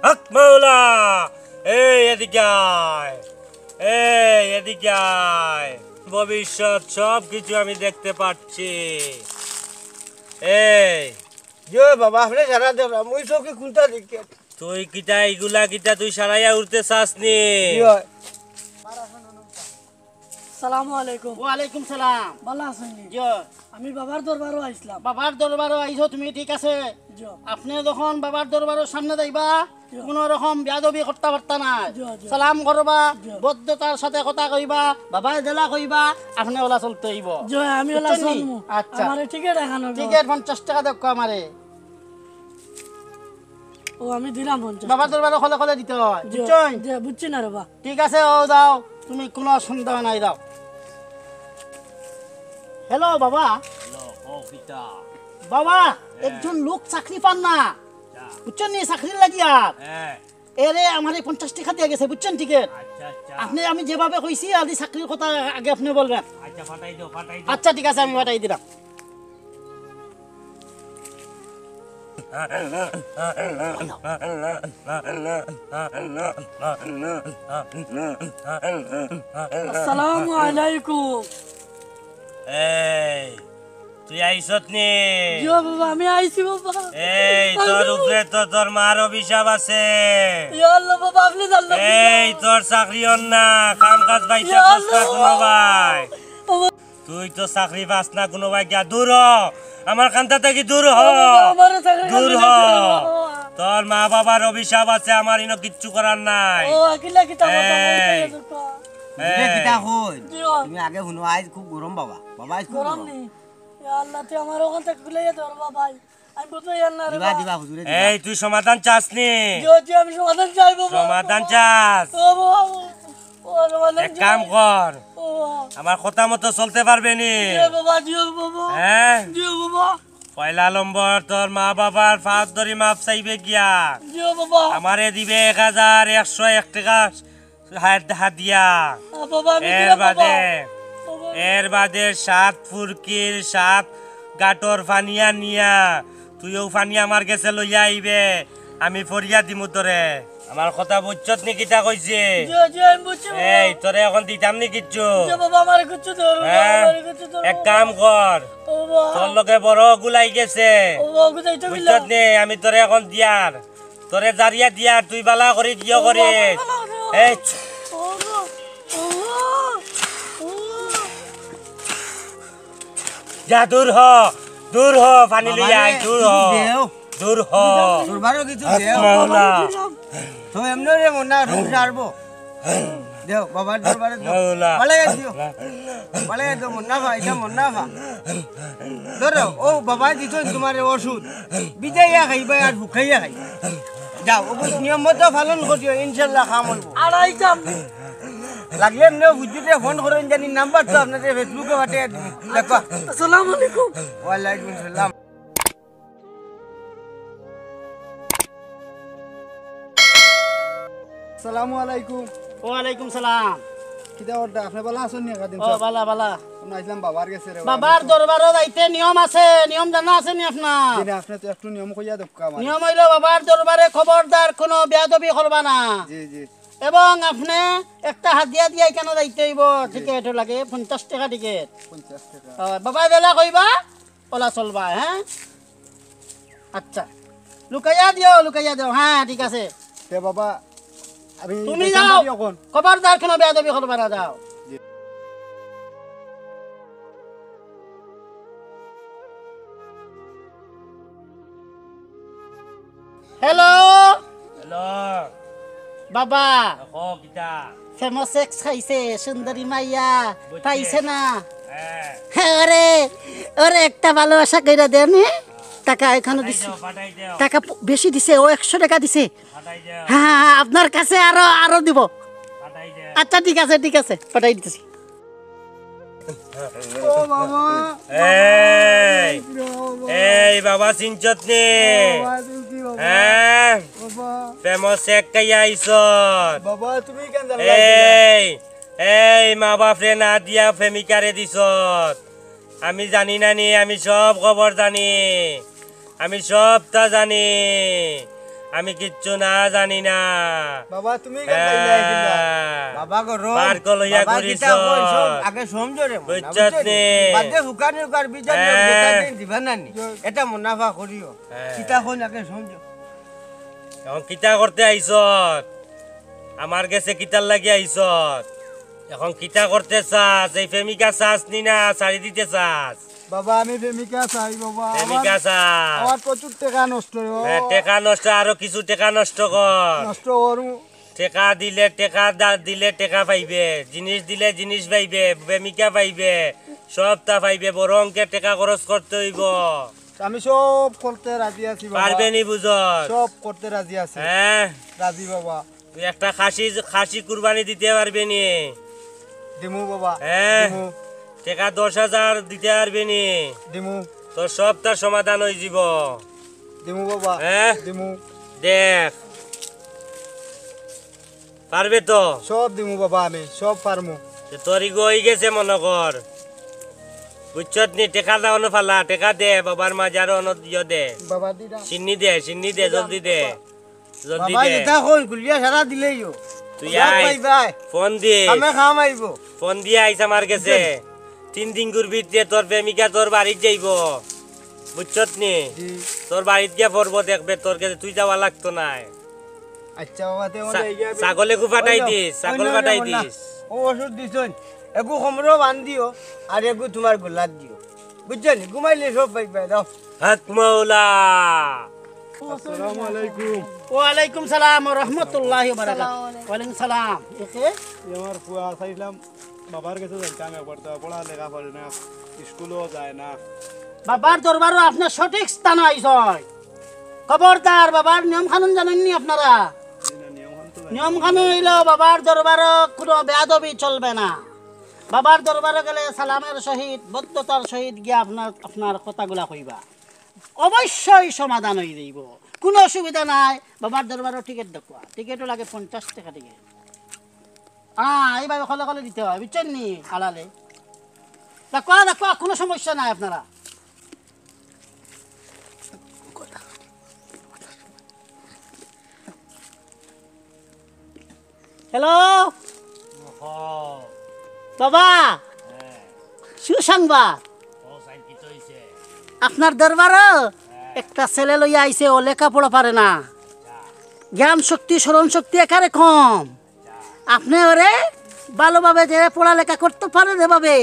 হক মাওলা এই এদিকে আয় এদিকে আয় ভবিষ্যৎ সব কিছু আমি দেখতে পাচ্ছি এই জয় বাবা আপনি সারা দেব মুই সবকে কোনটা দেখি তুই কিটা এগুলা কিটা তুই সারাইয়া উঠতে চাসনি জয় আসসালামু আলাইকুম। ওয়ালাইকুম সালাম। ভালো আছেন নি? জয় আমি বাবার দরবারও আইছিলাম। বাবার দরবারও আইছো তুমি ঠিক আছে জয় আপনি যখন বাবার দরবারের সামনে যাইবা কোন রকম বেয়াদবি করতে পারতা না সালাম করবা বদ্ধতার সাথে কথা কইবা বাবাই দেলা কইবা আপনি ওলা চলতে হইব জয় আমি ওলা চলমু। আচ্ছা আমারে টিকেট দেখানো টিকেট 50 টাকা দেখো আমারে ও আমি দিলাম 50 বাবার দরবারে খলে খলে দিতে হয় বুঝছই জয় বুঝছি না রে বা ঠিক আছে ও দাও তুমি কোনো সন্দেহ নাই দাও হ্যালো বাবা বাবা একজন লোক চাকরি পান না বুঝছেন নি চাকরি লাগিয়া এরে আমার 50 টাকা দিয়ে গেছে বুঝছেন টিকেট আপনি আমি যেভাবে কইছি আদি চাকরির কথা আগে আপনি বলবেন আচ্ছা ঠিক আছে আমি পাঠাই দিলাম আসসালামু আলাইকুম। এই তুই আইছত নি জয় বাবা আমি আইছি বাবা। এই তোর উপরে তো তোর মার অভিশাপ আছে ইয়া আল্লাহ বাবা আপনি জানলেন এই তোর চাকরি হন না কাম কাজ পাইছিস না কোনো ভাই তুই তো চাকরি পাস না কোনো ভাই গিয়া দূর হ আমার কান্তা থেকে দূর হ আমারে চাকরি দূর হ তোর মা বাবার অভিশাপ আছে আমার ইনো কিচ্ছু করার নাই ও আকিলা কিতা এই। রে কিটা কই জয় তুমি আগে শুনো আজ খুব গরম বাবা বাবা আজ খুব গরম গরম নি ইয়া আল্লাহ তুই আমার ওখান থেকে খুলে ধর বাবা আমি বুঝতে জান না রে দিবা দিবা হুজুরে এই তুই সমাধান চাস নি জয় জয় আমি সমাধান চাই বাবা সমাধান চাস ও বাবা ও সমাধান এক কাম কর ও আমার কথা মতো চলতে পারবে নি জয় বাবা জয় বাবা হ্যাঁ জয় বাবা পয়লা নম্বর তোর মা বাবার ফাঁস ধরি মাপ চাইবে গিয়া জয় বাবা আমারে দিবে 1101 টাকা হাত দিয়া বাবা আমি এর দিলাম বাবা বাদে এর বাদে 7 ফুরকির 7 গাটর ফানিয়া নিয়া তুইও ফানি আমার কাছে লইয়া আইবে আমি ফরিয়া দিমু তোরে আমার কথা বুঝছত নি কিটা কইছে জয় জয় আমি বুঝছি এই তোরে এখন দিতাম নি কিচ্ছু জয় বাবা আমার কিছু ধরো হ্যাঁ আমার কিছু ধরো এক কাম কর ও বাবা তোর লগে বড় গুলাই গেছে ও বাবা কোথায় তো গেল বুঝছত নি আমি তোরে এখন দিয়ার তোরে জারিয়া দিয়ার তুই বালা করে দিও করে এই ও যা দূর হ পানি লইয়া আই দূর হ দরবারও কিছু দেও মাওলা তো এমনি রে মনা রূপ সারবো দেও বাবার দরবারে দেও মাওলা বলে দিও বলে তো মন্না ভাই এটা মন্না ভা ধরো ও বাবা দিছো তোমার ওষুধ বিজাইয়া খাইবা আর ভুখাইয়া খাই যাও ও নিয়ম মতো পালন করিও ইনশাআল্লাহ কাম হইব আড়াই জাম লাগলে এমনি বুঝিতে ফোন করেন জানি নাম্বার তো আপনাদের ফেসবুকে পাঠিয়ে দিন দেখো আসসালামু আলাইকুম ওয়ালাইকুম আসসালাম আসসালামু আলাইকুম ওয়ালাইকুম সালাম কিটা ওটা আপনি ভালো আছেন নি কাদিন ও বালা বালা আমি আইলাম বাবার কাছে রে বাবার দরবারও যাইতে নিয়ম আছে নিয়ম জানা আছে নি আপনার দিনে আপনি তো একটু নিয়ম কইয়া দক্কা আমার নিয়ম হইল বাবার দরবারে খবরদার কোনো বেয়াদবি করবা না জি জি এবং আপনি একটা হাদিয়া দিয়া কেন যাইতে হইব টিকেট লাগে 50 টাকা টিকেট 50 টাকা বাবা দেলা কইবা ওলা চলবা হ্যাঁ আচ্ছা লুকাইয়া দিও হ্যাঁ ঠিক আছে তে বাবা আমি তুমি যাও এখন খবরদার কোনো বেয়াদবি করবা না যাও হ্যালো হ্যালো বাবা দেখো কিটা ফেমাস এক্স খাইছে সুন্দরী মাইয়া পাইছে না হ্যাঁ ওরে ওরে একটা ভালোবাসা কইরা দেন টাকা এখানে দিছে পাঠাই দাও টাকা বেশি দিছে ও 100 টাকা দিছে পাঠাই দাও হ্যাঁ আপনার কাছে আরো দিব পাঠাই দাও আচ্ছা ঠিক আছে পাঠাই দিতেছি ও বাবা এই বাবা চিনচত নি বাবা তুমি কি বাবা হ্যাঁ বাবা ফেমাস এক কাইয়া আইছত বাবা তুমি কেন জানো এই মা বাপরে না দিয়া প্রেমিকারে দিছত আমি জানি না নি আমি সব খবর জানি আমি সবটা জানি আমি কিচ্ছু না জানি না বাবা তুমি কেন বাইলাই দিলা বাবা গো রো পার কো লইয়া বাবা করিছ কিতা কইছ আগে সমঝো রে বুঝছত নি? বাদে হুকার হুকার বিজান বেটা দিন দিবা নানি এটা মুনাফা করিও কিতা কোন আগে সমঝো এখন কিতা করতে আইছত আমার কাছে কিতার লাগি আইছত এখন কিতা করতে চাস এই প্রেমিকা চাস নি না ছাড়ি দিতে চাস বাবা আমি প্রেমিকা চাই বাবা প্রেমিকা চাস আমার প্রচুর টাকা নষ্ট টেকা নষ্ট আরো কিছু টেকা নষ্ট কর নষ্ট করু টেকা দিলে দিলে টেকা পাইবে জিনিস দিলে জিনিস পাইবে প্রেমিকা পাইবে সব তা পাইবে বড় অঙ্কের টেকা খরচ করতে হইব আমি সব করতে রাজি আছি বাবা পারবে নি বুঝত সব করতে রাজি আছি হ্যাঁ রাজি বাবা তুই একটা খাসি কুরবানি দিতে পারবে নি দিমু বাবা হ্যাঁ দিমু টেকা 10,000 দিতে পারবে নি দিমু তোর সব তার সমাধান হয়ে যাব দিমু বাবা হ্যাঁ দিমু দেখ পারবে তো সব দিমু বাবা আমি সব পারমু তোর গই গেছে মনে কর বুঝছত নি টেকা দাও না ফালা টেকা দে বাবার মাজার অনত দে বাবা দিদা চিন্নি দে জলদি দে জলদি বাবা দে কিতা কই গুলিয়া সারা দিলেইও তুই সব আই পাইবা ফোন দে আমি খাম আইবো ফোন দিয়ে আইস আমার কাছে 3 দিন ঘুরবি দিয়ে তোর প্রেমিকা তোর বাড়িতে যাইব বুঝছত নি জি তোর বাড়িতে গিয়ে পড়বো দেখবে তোর কাছে তুই যাওয়া লাগতো না আচ্ছা বাবা তে মনে এই ছাগলে গু ফাটাই দিস ছাগল ফাটাই দিস ও ওষুধ দিছন এগু খমরো বান্ধিও আর এগু তোমার গোলাত দিও বুঝছেন ঘুমাইলে সব পাইবা দাও হক মৌলা আসসালামু আলাইকুম ওয়ালাইকুম সালাম ওয়া রাহমাতুল্লাহি ওয়া বারাকাতুহু ওয়ালাইকুম সালাম একে আমার ফুয়া চাইলাম বাবার কাছে যাইতাম একবার তো পড়া লেখা করে না স্কুলও যায় না বাবার দরবারও আপনার সঠিক স্থান আইসয় খবরদার বাবার নিয়ম কানুন জানেননি আপনারা নিয়ম কানুন হইল বাবার দরবারও কোনো বেয়াদবি চলবে না বাবার দরবারে গেলে সালামের সহিত বদ্ধতার সহিত গিয়া আপনার কথাগুলা কইবা অবশ্যই সমাধান হয়ে যাইব কোনো অসুবিধা নাই বাবার দরবারও টিকিট দেখুয়া টিকিটও লাগে 50 টাকা টিকিট এইভাবে কলে কলে দিতে হয় বুঝছেন নি আলালে দেখুয়া কোনো সমস্যা নাই আপনারা হ্যালো বাবা সুসংবাদ আপনার দরবারও একটা ছেলে লইয়া আইছে ও লেখাপড়া পারে না জ্ঞান শক্তি স্মরণ শক্তি একারে কম আপনি ওরে ভালোভাবে যে পড়ালেখা করতে পারেন এভাবে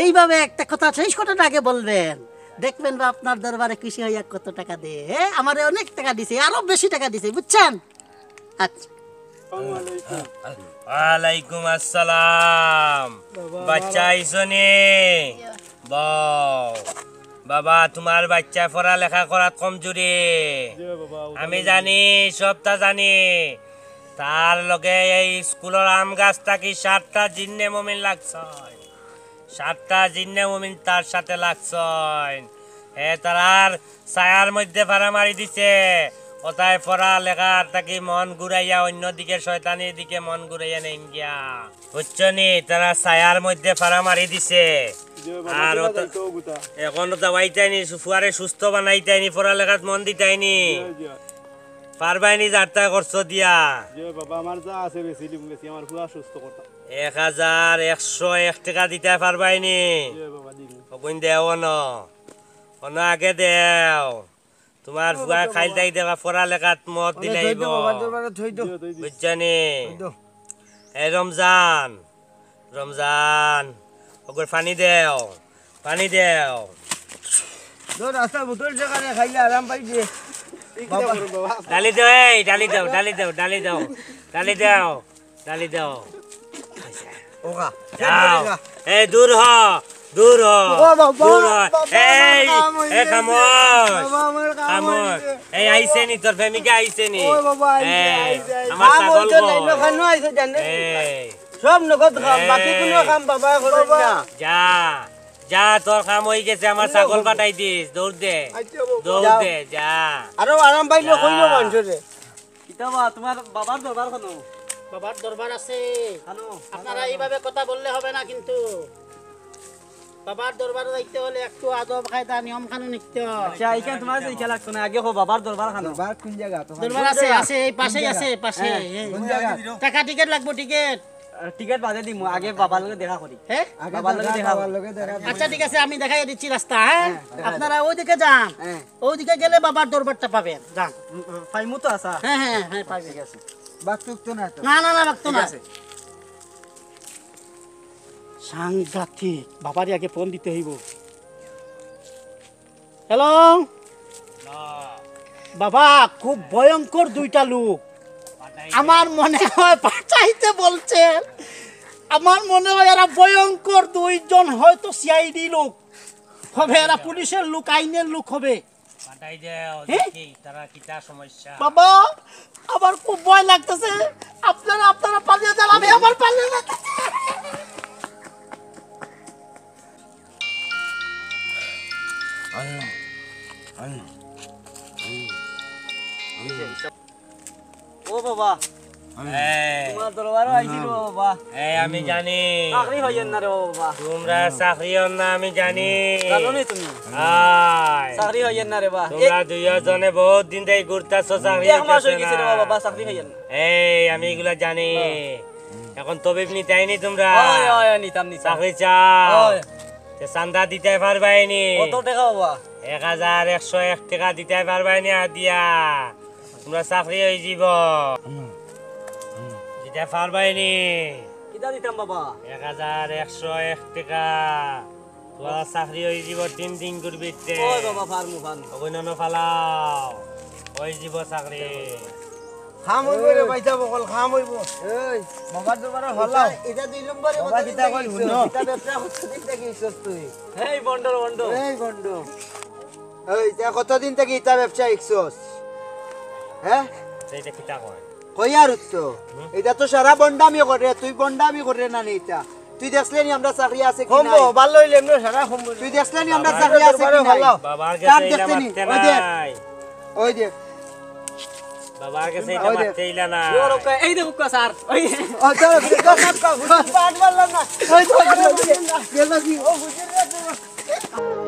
এইভাবে একটা কথা শেষ কথাটা আগে বলবেন দেখবেন বা আপনার দরবারে কৃষি হইয়া কত টাকা দে আমারে অনেক টাকা দিছে আরো বেশি টাকা দিছে বুঝছেন আচ্ছা ওয়ালাইকুম আসসালাম বাচ্চা আইসনি বউ বাবা তোমার বাচ্চা পড়ালেখা করাত কমজোরি আমি জানি সবটা জানি তার লগে এই স্কুলের আম গাছটা কি 7টা জিন্নে মুমিন লাগছয় 7টা জিন্নে মুমিন তার সাথে লাগছয় তার ছায়ার মধ্যে ভাড়া মারি দিছে ওটাই পড়া লেখার তাকে মন ঘুরাইয়া অন্যদিকে শয়তানির দিকে মন ঘুরাইয়া নেন গিয়া বুঝছনি তারা ছায়ার মধ্যে ফাড়া মারি দিছে আর এখন দাওয়াইতাইনি ফুয়ারে সুস্থ বানাইতাইনি পড়ালেখাত মন দিতাইনি পারবাইনি যাত্রা করছো দিয়া বাবা আমার যা আছে বেশি দিম বেশি আমার পুরা সুস্থ করতাম 1101 টাকা দিতে পারবাইনি বাবা দিম কইন দেও ন আগে দেও তোমার ফুয়া খাইলতাই দেবা পড়ালেখাত মত দিলাইব বাবার দরবারে থই দো বুঝছনি থই দো এই রমজান রমজান ওগর পানি দেও দো রাস্তা বোতল জায়গায় খাইলে আরাম পাই যে ডালি দেও ডালি দেও ওগা যাও এই দূর হ এই খামোশ এই আইছে নি তোর প্রেমিকা আইছে নি আমার ছাগল সব নগদ খাম বাকি কোনো কাম বাবা করেন না যা তোর কাম হয়ে গেছে আমার ছাগল পাঠাই দিস দৌড় দে যা আরো আরাম পাইলো কইলো মানুষরে কিতাবা তোমার বাবার দরবার কেন বাবার দরবার আছে আপনারা এইভাবে কথা বললে হবে না কিন্তু বাবার দরবারে যাইতে হলে একটু আদব কায়দা নিয়ম কানুন নিতে হয়। আচ্ছা এইখান তোমার ইচ্ছা লাগতো না আগে হো বাবার দরবার খানো দরবার কোন জায়গা তো দরবার আছে আছে এই পাশেই আছে পাশে এই। কোন জায়গা টাকা টিকেট লাগবো টিকেট টিকেট বাদে দিমু আগে বাবার লগে দেখা করি হ্যাঁ আগে বাবার লগে দেখা বাবার লগে দেখা আচ্ছা ঠিক আছে আমি দেখাই দিচ্ছি রাস্তা হ্যাঁ আপনারা ওইদিকে যান ওইদিকে গেলে বাবার দরবারটা পাবেন যান ফাইমু তো আসা হ্যাঁ হ্যাঁ হ্যাঁ পাবেন ঠিক আছে বাকটুক তো না তো না না না রাখতো না সাংঘাতিক বাবারই আগে ফোন দিতে হইব হ্যালো বাবা খুব ভয়ঙ্কর দুইটা লোক আমার মনে হয় পাঠাইতে বলছে আমার মনে হয় এরা ভয়ঙ্কর দুইজন হয়তো সিআইডি লোক হবে এরা পুলিশের লোক আইনের লোক হবে পাঠাই দেও হ্যাঁ? দেখি তারা কিটা সমস্যা বাবা আমার খুব ভয় লাগতেছে আপনারা আপনারা পালিয়ে যান আমি আমার পালিয়ে যাচ্ছি ও বাবা এই, তোমার দরবারও আইছিল বাবা এই আমি জানি চাকরি হইয়েন না রে ও বাবা তোমরা চাকরিও না আমি জানি জানো নি তুমি আয় চাকরি হইয়েন না রে বা তোমরা দুইজনে বহুত দিন থেকে ঘুরতেছো চাকরি এক মাস হয়ে হইতাছে গেছে রে না। বাবা চাকরি হইয়েন না এই আমি এগুলা জানি এখন তবিব নিতাইনি তোমরা ওই ওই নিতাম নিতাম চাকরি চাও ওই তে চান্দা দিতে পারবাইনি কত টাকা বাবা 1101 টাকা দিতে পারবাইনি দিয়া তোমরা চাকরি হয়ে যাব দিতে পারবাইনি কিটা দিতাম বাবা 1101 টাকা তোরা চাকরি হয়ে যাব 3 দিন করবি ওই বাবা ফার্মু ফার্মু অভিনন ফালাও হয়ে যাব চাকরি খাম হইব রে পয়সা বকল খাম হইব এই বাবার দরবারে হলাও এটা 2 নম্বরে বাবা কিতা কই শুনো কিতা ব্যবসা কতদিন থেকে ইছস তুই এই বন্ডর বন্ডর এই গন্ড এই তা কতদিন থেকে ইতা ব্যবসা ইছস হ্যাঁ সেইটা কিতা কয় কই আর তো এটা তো সারা বন্ডামি করে তুই বন্ডামি করে না নি এটা তুই দেখলে নি আমরা চাকরি আছে কি নাই ভালো হইলে এমন সারা সম্ভব তুই দেখলে নি আমরা চাকরি আছে কি নাই বাবার কার কাছে ইলা দেখতে নি? মারতে ওই দেখ। নাই ওই দেখ বাবার কাছে ইলা ওই দেখ। মারতে ইলা না এই দেখো কা স্যার ওই ও তো কাট কা পাট বললাম না ওই তো গেল কি ও বুঝিস রে